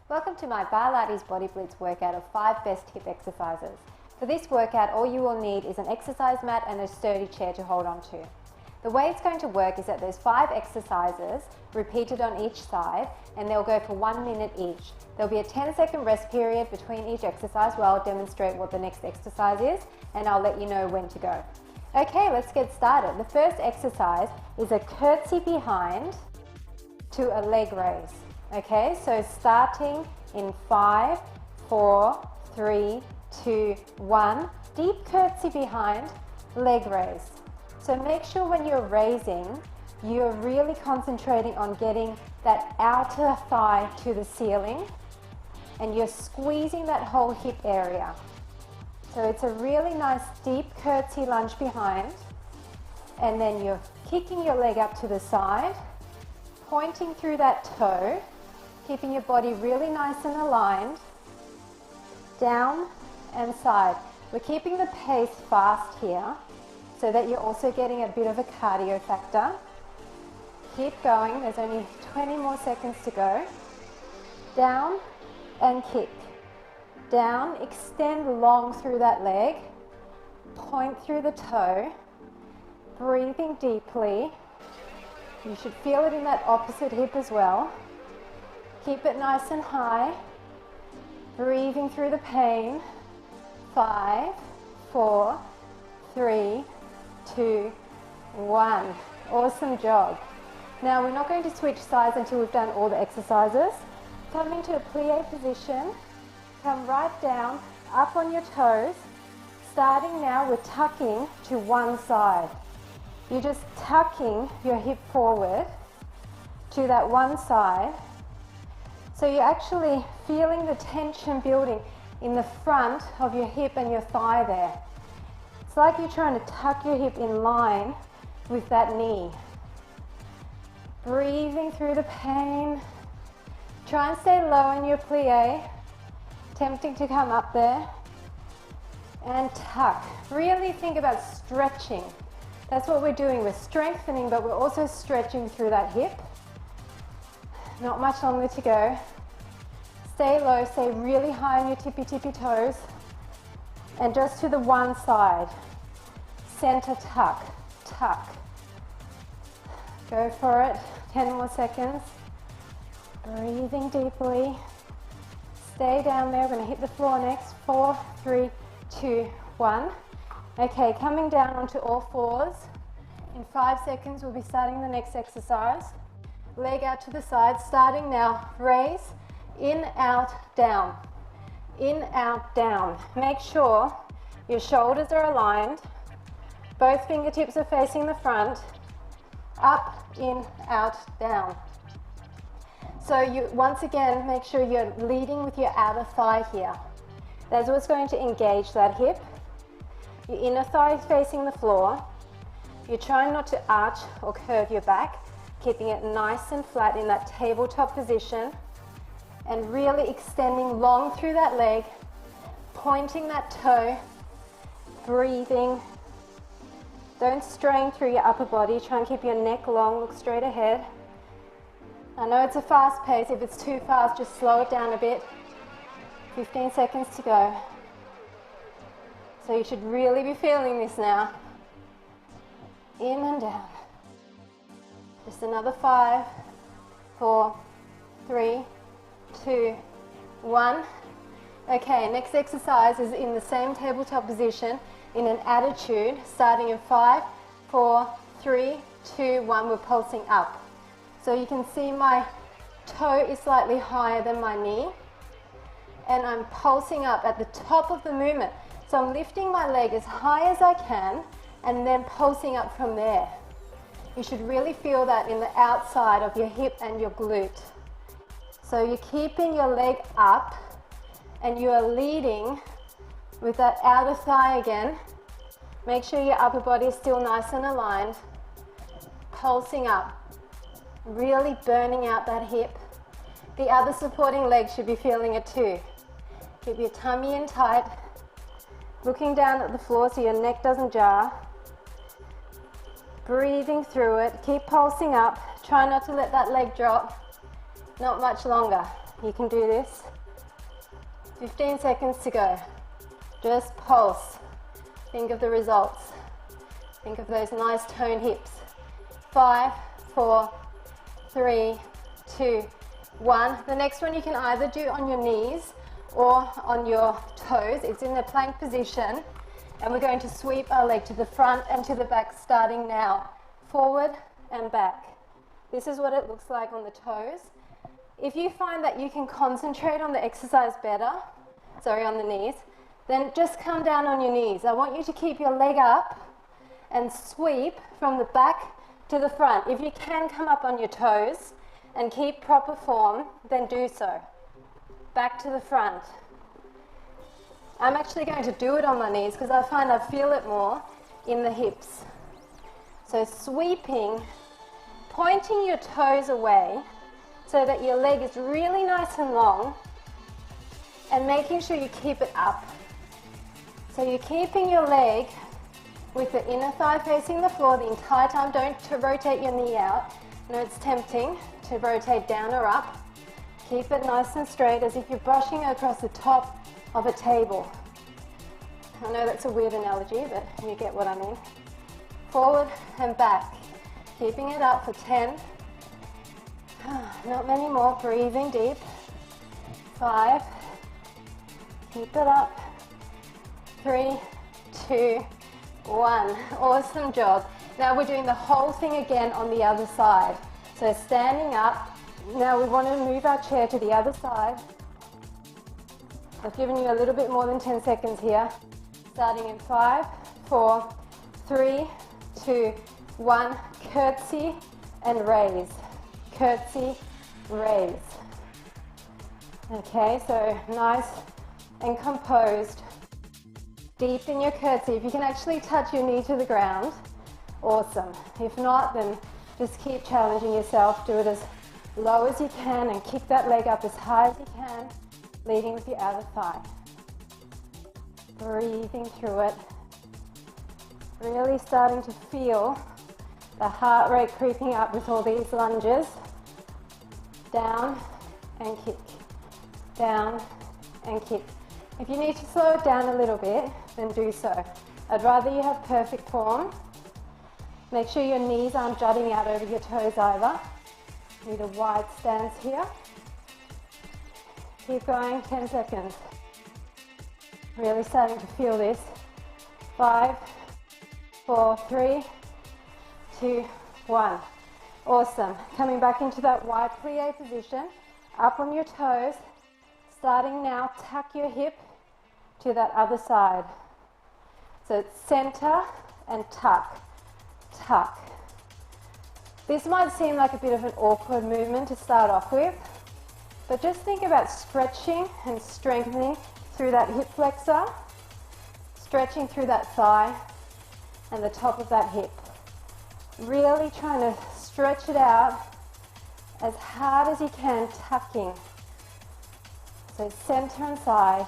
Welcome to my Barlates Body Blitz workout of 5 best hip exercises. For this workout, all you will need is an exercise mat and a sturdy chair to hold on to. The way it's going to work is that there's 5 exercises repeated on each side, and they'll go for 1 minute each. There'll be a 10-second rest period between each exercise where I'll demonstrate what the next exercise is, and I'll let you know when to go. Okay, let's get started. The first exercise is a curtsy behind to a leg raise. Okay, so starting in 5, 4, 3, 2, 1, deep curtsy behind, leg raise. So make sure when you're raising, you're really concentrating on getting that outer thigh to the ceiling, and you're squeezing that whole hip area. So it's a really nice deep curtsy lunge behind, and then you're kicking your leg up to the side, pointing through that toe, keeping your body really nice and aligned, down and side. We're keeping the pace fast here so that you're also getting a bit of a cardio factor. Keep going, there's only 20 more seconds to go. Down and kick. Down, extend long through that leg, point through the toe, breathing deeply. You should feel it in that opposite hip as well. Keep it nice and high, breathing through the pain. 5, 4, 3, 2, 1. Awesome job. Now we're not going to switch sides until we've done all the exercises. Come into a plie position, come right down, up on your toes. Starting now, we're tucking to one side. You're just tucking your hip forward to that one side. So you're actually feeling the tension building in the front of your hip and your thigh there. It's like you're trying to tuck your hip in line with that knee. Breathing through the pain. Try and stay low in your plie. Tempting to come up there. And tuck. Really think about stretching. That's what we're doing. We're strengthening, but we're also stretching through that hip. Not much longer to go. Stay low, stay really high on your tippy toes. And just to the one side. Center tuck, tuck. Go for it. 10 more seconds. Breathing deeply. Stay down there. We're going to hit the floor next. 4, 3, 2, 1. Okay, coming down onto all fours. In 5 seconds, we'll be starting the next exercise. Leg out to the side, starting now. Raise, in, out, down. In, out, down. Make sure your shoulders are aligned. Both fingertips are facing the front. Up, in, out, down. So you, once again, make sure you're leading with your outer thigh here. That's what's going to engage that hip. Your inner thigh is facing the floor. You're trying not to arch or curve your back, keeping it nice and flat in that tabletop position, and really extending long through that leg, pointing that toe, breathing. Don't strain through your upper body. Try and keep your neck long, look straight ahead. I know it's a fast pace. If it's too fast, just slow it down a bit. 15 seconds to go. So you should really be feeling this now. In and down. Just another 5, 4, 3, 2, 1. Okay, next exercise is in the same tabletop position in an attitude, starting in 5, 4, 3, 2, 1. We're pulsing up. So you can see my toe is slightly higher than my knee, and I'm pulsing up at the top of the movement. So I'm lifting my leg as high as I can and then pulsing up from there. You should really feel that in the outside of your hip and your glute. So you're keeping your leg up and you are leading with that outer thigh again. Make sure your upper body is still nice and aligned. Pulsing up. Really burning out that hip. The other supporting leg should be feeling it too. Keep your tummy in tight. Looking down at the floor so your neck doesn't jar. Breathing through it. Keep pulsing up. Try not to let that leg drop. Not much longer. You can do this. 15 seconds to go. Just pulse. Think of the results. Think of those nice toned hips. 5, 4, 3, 2, 1. The next one you can either do on your knees or on your toes. It's in the plank position. And we're going to sweep our leg to the front and to the back starting now. Forward and back. This is what it looks like on the toes. If you find that you can concentrate on the exercise better, on the knees, then just come down on your knees. I want you to keep your leg up and sweep from the back to the front. If you can come up on your toes and keep proper form, then do so. Back to the front. I'm actually going to do it on my knees because I find I feel it more in the hips. So sweeping, pointing your toes away so that your leg is really nice and long, and making sure you keep it up. So you're keeping your leg with the inner thigh facing the floor the entire time. Don't rotate your knee out. No, it's tempting to rotate down or up. Keep it nice and straight as if you're brushing across the top of a table. I know that's a weird analogy, but you get what I mean. Forward and back. Keeping it up for 10. Not many more. Breathing deep. 5. Keep it up. 3, 2, 1. Awesome job. Now we're doing the whole thing again on the other side. So standing up. Now we want to move our chair to the other side. I've given you a little bit more than 10 seconds here. Starting in 5, 4, 3, 2, 1. Curtsey and raise. Curtsey, raise. Okay, so nice and composed. Deep in your curtsey. If you can actually touch your knee to the ground, awesome. If not, then just keep challenging yourself. Do it as low as you can and kick that leg up as high as you can, leading with your outer thigh. Breathing through it. Really starting to feel the heart rate creeping up with all these lunges. Down and kick. Down and kick. If you need to slow it down a little bit, then do so. I'd rather you have perfect form. Make sure your knees aren't jutting out over your toes either. Need a wide stance here. Keep going, 10 seconds. Really starting to feel this. 5, 4, 3, 2, 1. Awesome. Coming back into that wide plie position. Up on your toes. Starting now, tuck your hip to that other side. So it's center and tuck, tuck. This might seem like a bit of an awkward movement to start off with, but just think about stretching and strengthening through that hip flexor, stretching through that thigh and the top of that hip. Really trying to stretch it out as hard as you can, tucking. So center and side.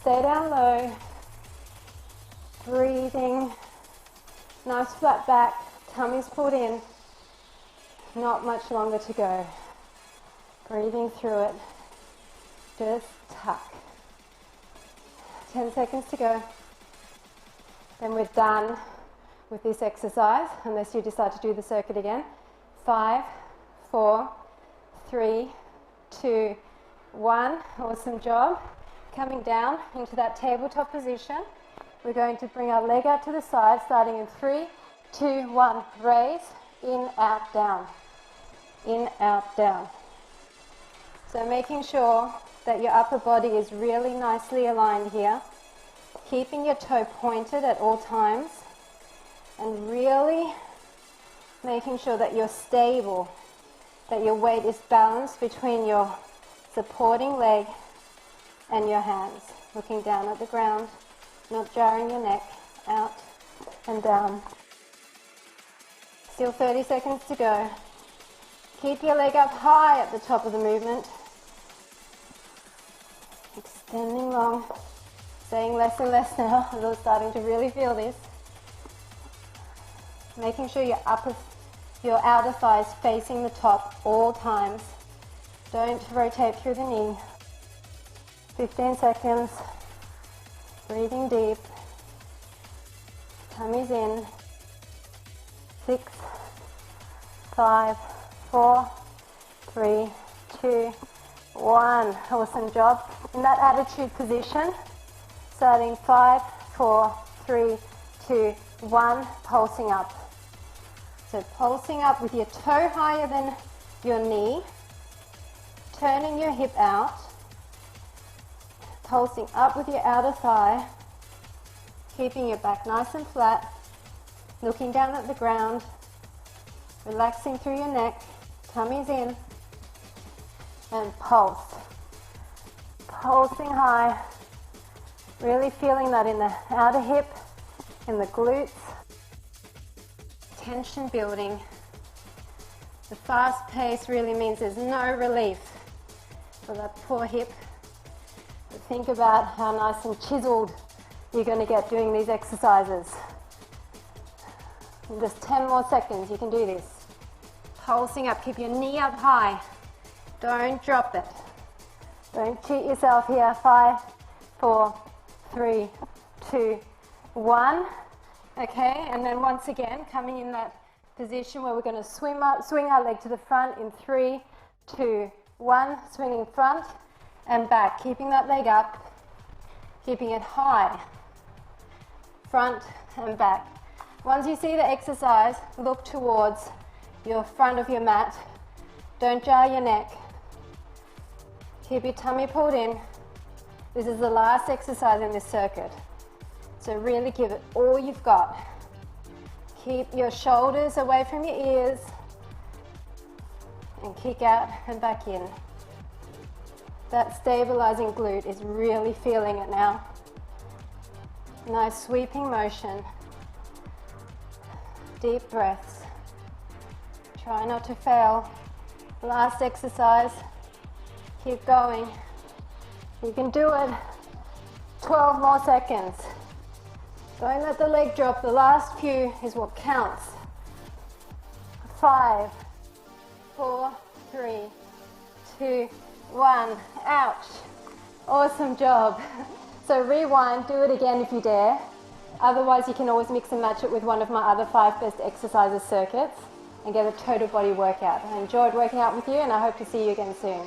Stay down low. Breathing. Nice flat back. Tummy's pulled in. Not much longer to go. Breathing through it. Just tuck. 10 seconds to go. Then we're done with this exercise, unless you decide to do the circuit again. 5, 4, 3, 2, 1. Awesome job. Coming down into that tabletop position. We're going to bring our leg out to the side, starting in 3, 2, 1. Raise, in, out, down. In, out, down. So making sure that your upper body is really nicely aligned here. Keeping your toe pointed at all times. And really making sure that you're stable, that your weight is balanced between your supporting leg and your hands. Looking down at the ground, not jarring your neck, out and down. Still 30 seconds to go. Keep your leg up high at the top of the movement. Extending long. Staying less and less now, as I'm starting to really feel this. Making sure your outer thigh is facing the top all times. Don't rotate through the knee. 15 seconds. Breathing deep. Tummy's in. 6, 5, 4, 3, 2, 1. Awesome job. In that attitude position, starting 5, 4, 3, 2, 1, pulsing up. So pulsing up with your toe higher than your knee, turning your hip out, pulsing up with your outer thigh, keeping your back nice and flat, looking down at the ground, relaxing through your neck, tummy's in, and pulse. Pulsing high, really feeling that in the outer hip, in the glutes, tension building. The fast pace really means there's no relief for that poor hip. But think about how nice and chiseled you're going to get doing these exercises. In just 10 more seconds, you can do this. Pulsing up, keep your knee up high. Don't drop it. Don't cheat yourself here. 5, 4, 3, 2, 1. Okay, and then once again, coming in that position where we're going to swing our leg to the front in 3, 2, 1, swinging front and back, keeping that leg up, keeping it high, front and back. Once you see the exercise, look towards your front of your mat. Don't jar your neck. Keep your tummy pulled in. This is the last exercise in this circuit. So really give it all you've got. Keep your shoulders away from your ears and kick out and back in. That stabilizing glute is really feeling it now. Nice sweeping motion. Deep breaths. Try not to fail. Last exercise. Keep going. You can do it. 12 more seconds. Don't let the leg drop. The last few is what counts. 5, 4, 3, 2, 1. Ouch. Awesome job. So rewind, do it again if you dare. Otherwise, you can always mix and match it with one of my other 5 best exercises circuits and get a total body workout. I enjoyed working out with you and I hope to see you again soon.